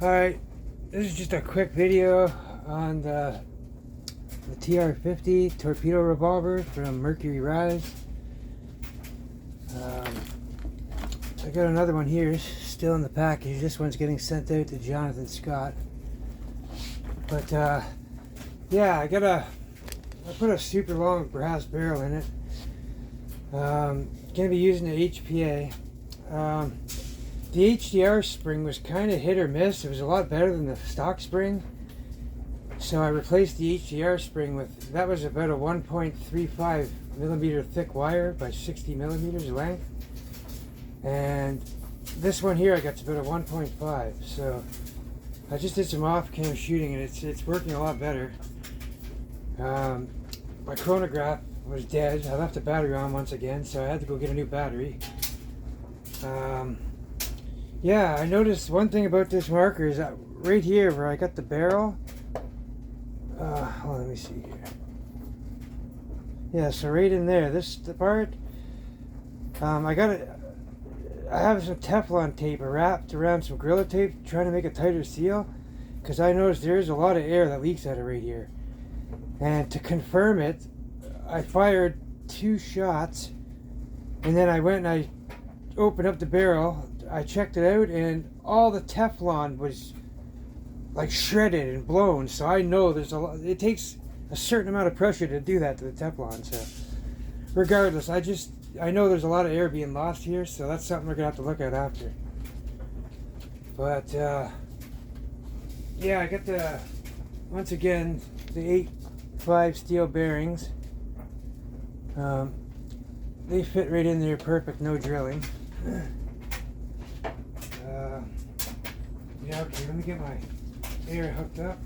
Alright, this is just a quick video on the TR50 torpedo revolver from Mercury Rise. I got another one here, still in the package. This one's getting sent out to Jonathan Scott. But yeah, I put a super long brass barrel in it. Gonna be using the HPA. The HDR spring was kind of hit or miss. It was a lot better than the stock spring. So I replaced the HDR spring with, that was about a 1.35 millimeter thick wire by 60 millimeters length. And this one here I got to about a 1.5. So I just did some off-cam shooting and it's working a lot better. My chronograph was dead. I left the battery on once again, so I had to go get a new battery. Yeah, I noticed one thing about this marker is that right here where I got the barrel, let me see here. Yeah, so right in there, the part, I have some Teflon tape wrapped around some Gorilla tape trying to make a tighter seal, because I noticed there's a lot of air that leaks out of right here. And to confirm it, I fired 2 shots, and then I went and I opened up the barrel, I checked it out, and all the Teflon was like shredded and blown. So I know there's it takes a certain amount of pressure to do that to the Teflon. So regardless, I know there's a lot of air being lost here, so that's something we're gonna have to look at after. But yeah, I got once again the 8.5 steel bearings. They fit right in there perfect, no drilling. Yeah, okay, let me get my air hooked up.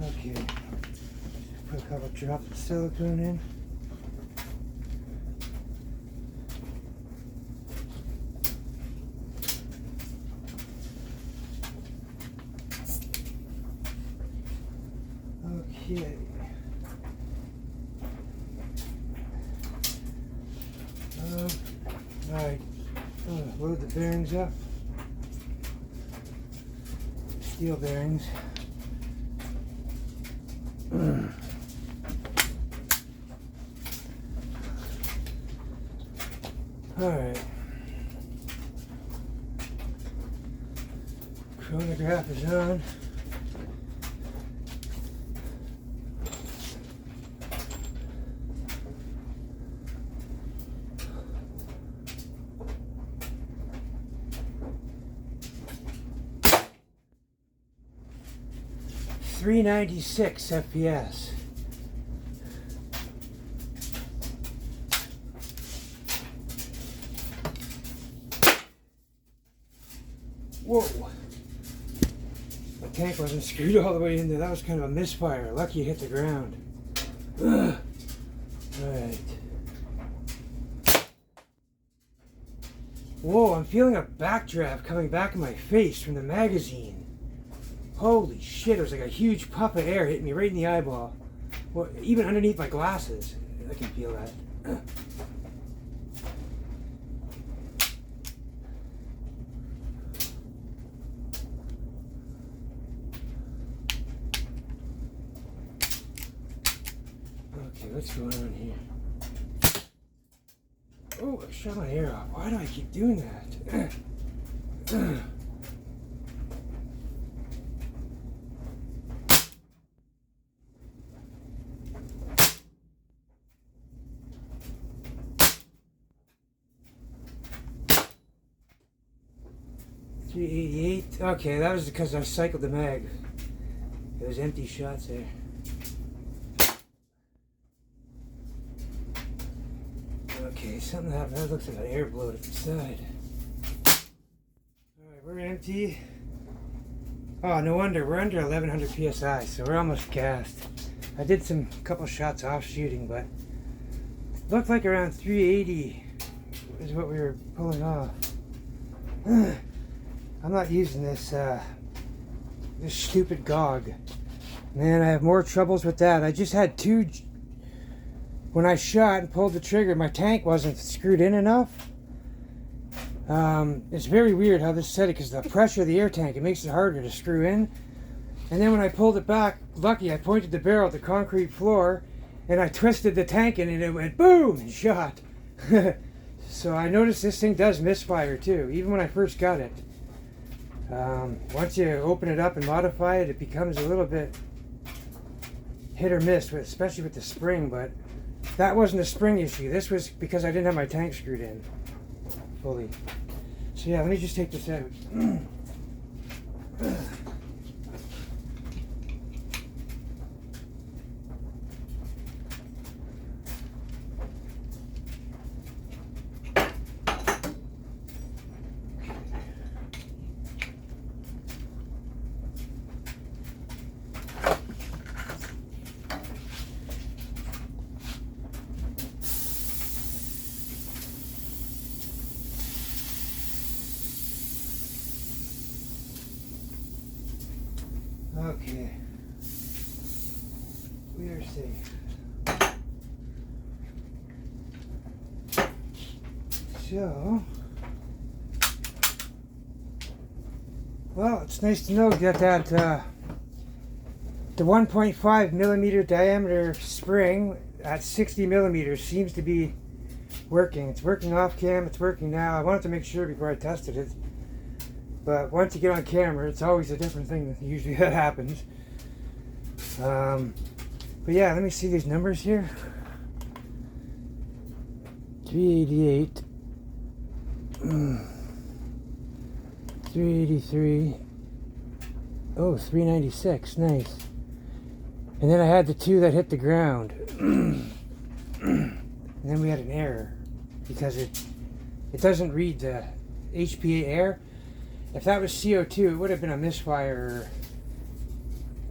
Okay, put a couple drops of silicone in. Okay. Alright, load the bearings up. Steel bearings. Alright. Chronograph is on. .396 FPS. Whoa! My tank wasn't screwed all the way in there. That was kind of a misfire. Lucky it hit the ground. Alright. Whoa, I'm feeling a backdraft coming back in my face from the magazine. Holy shit, it was like a huge puff of air hitting me right in the eyeball. Well, even underneath my glasses, I can feel that. Okay, what's going on here? Oh, I shut my air off. Why do I keep doing that? 388. Okay, that was because I cycled the mag. There was empty shots there. Okay, something happened. That looks like an air blow at the side. Alright, we're empty. Oh, no wonder. We're under 1100 psi, so we're almost gassed. I did some couple shots off shooting, but looked like around 380 is what we were pulling off. I'm not using this this stupid GOG. Man, I have more troubles with that. I just had two. When I shot and pulled the trigger, my tank wasn't screwed in enough. It's very weird how this set it, because the pressure of the air tank, it makes it harder to screw in. And then when I pulled it back, lucky I pointed the barrel at the concrete floor, and I twisted the tank in, and it went boom and shot. So I noticed this thing does misfire too, even when I first got it. Once you open it up and modify it, it becomes a little bit hit or miss, especially with the spring. But that wasn't a spring issue. This was because I didn't have my tank screwed in fully. So yeah, let me just take this out. Okay, we are safe. So, well, it's nice to know that the 1.5 millimeter diameter spring at 60 millimeters seems to be working. It's working off cam, it's working now. I wanted to make sure before I tested it. But once you get on camera, it's always a different thing that usually that happens. But yeah, let me see these numbers here. 388, 383, oh, 396, nice. And then I had the two that hit the ground. And then we had an error because it doesn't read the HPA air. If that was CO2, it would have been a misfire.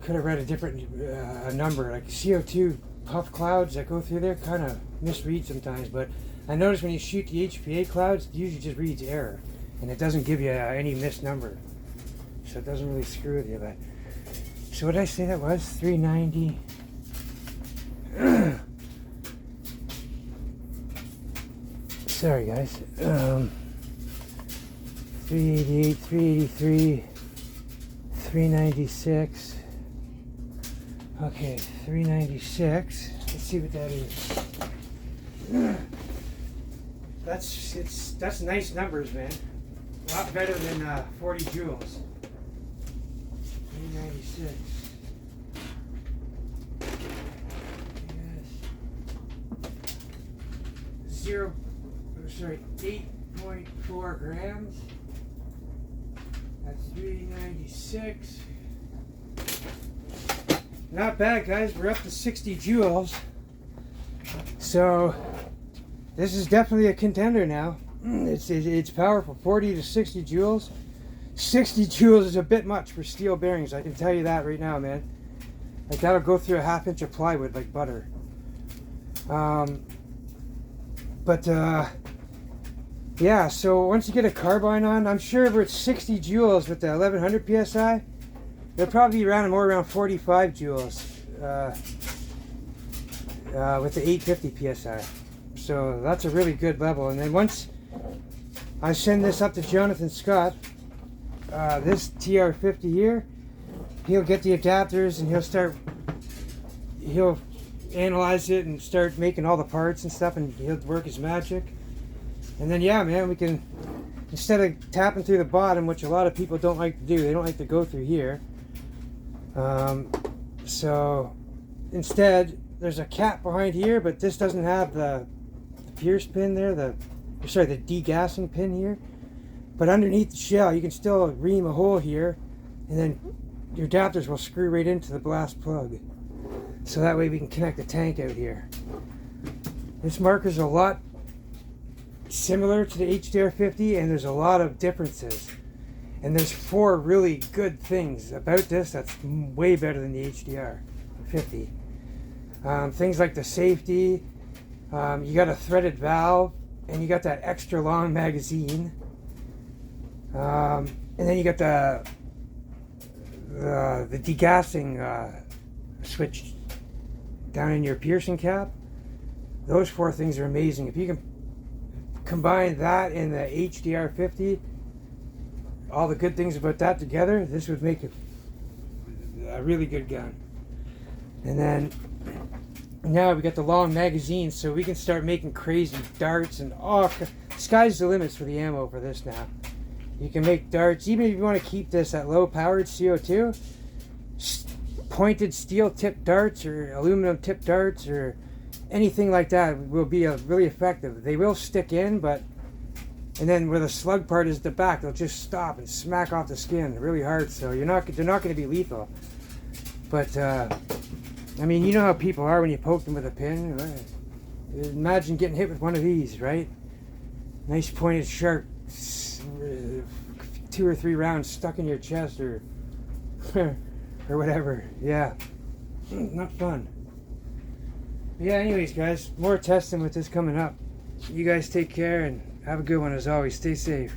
Could have read a different number. Like CO2 puff clouds that go through there kind of misread sometimes. But I noticed when you shoot the HPA clouds, it usually just reads error. And it doesn't give you any missed number. So it doesn't really screw with you. But so what did I say that was? 390. Sorry, guys. 388, 383, 396. Okay, 396. Let's see what that is. That's nice numbers, man. A lot better than 40 joules. 396. Yes. 8.4 grams. That's 396. Not bad, guys. We're up to 60 joules. So this is definitely a contender now. It's powerful. 40 to 60 joules. 60 joules is a bit much for steel bearings. I can tell you that right now, man. Like that'll go through a ½ inch of plywood like butter. Yeah, so once you get a carbine on, I'm sure if it's 60 joules with the 1100 psi, it'll probably be around 45 joules with the 850 psi. So that's a really good level. And then once I send this up to Jonathan Scott, this TR50 here, he'll get the adapters and he'll analyze it and start making all the parts and stuff, and he'll work his magic. And then yeah, man, we can, instead of tapping through the bottom, which a lot of people don't like to do, they don't like to go through here. So instead there's a cap behind here, but this doesn't have the pierce pin there, the degassing pin here. But underneath the shell you can still ream a hole here, and then your adapters will screw right into the blast plug. So that way we can connect the tank out here. This marker's a lot similar to the HDR50, and there's a lot of differences. And there's 4 really good things about this that's way better than the HDR50. Things like the safety, you got a threaded valve, and you got that extra long magazine. And then you got the the degassing switch down in your piercing cap. Those 4 things are amazing. If you can combine that and the HDR50, all the good things about that together, this would make a really good gun. And then now we got the long magazine, so we can start making crazy darts, and sky's the limits for the ammo for this now. You can make darts, even if you want to keep this at low powered CO2, pointed steel tip darts or aluminum tip darts or anything like that will be really effective. They will stick in, and then where the slug part is the back, they'll just stop and smack off the skin really hard, so they're not going to be lethal. But I mean, you know how people are when you poke them with a pin, right? Imagine getting hit with one of these, right? Nice pointed sharp 2 or 3 rounds stuck in your chest or or whatever. Yeah, not fun. Yeah, anyways, guys, more testing with this coming up. You guys take care and have a good one as always. Stay safe.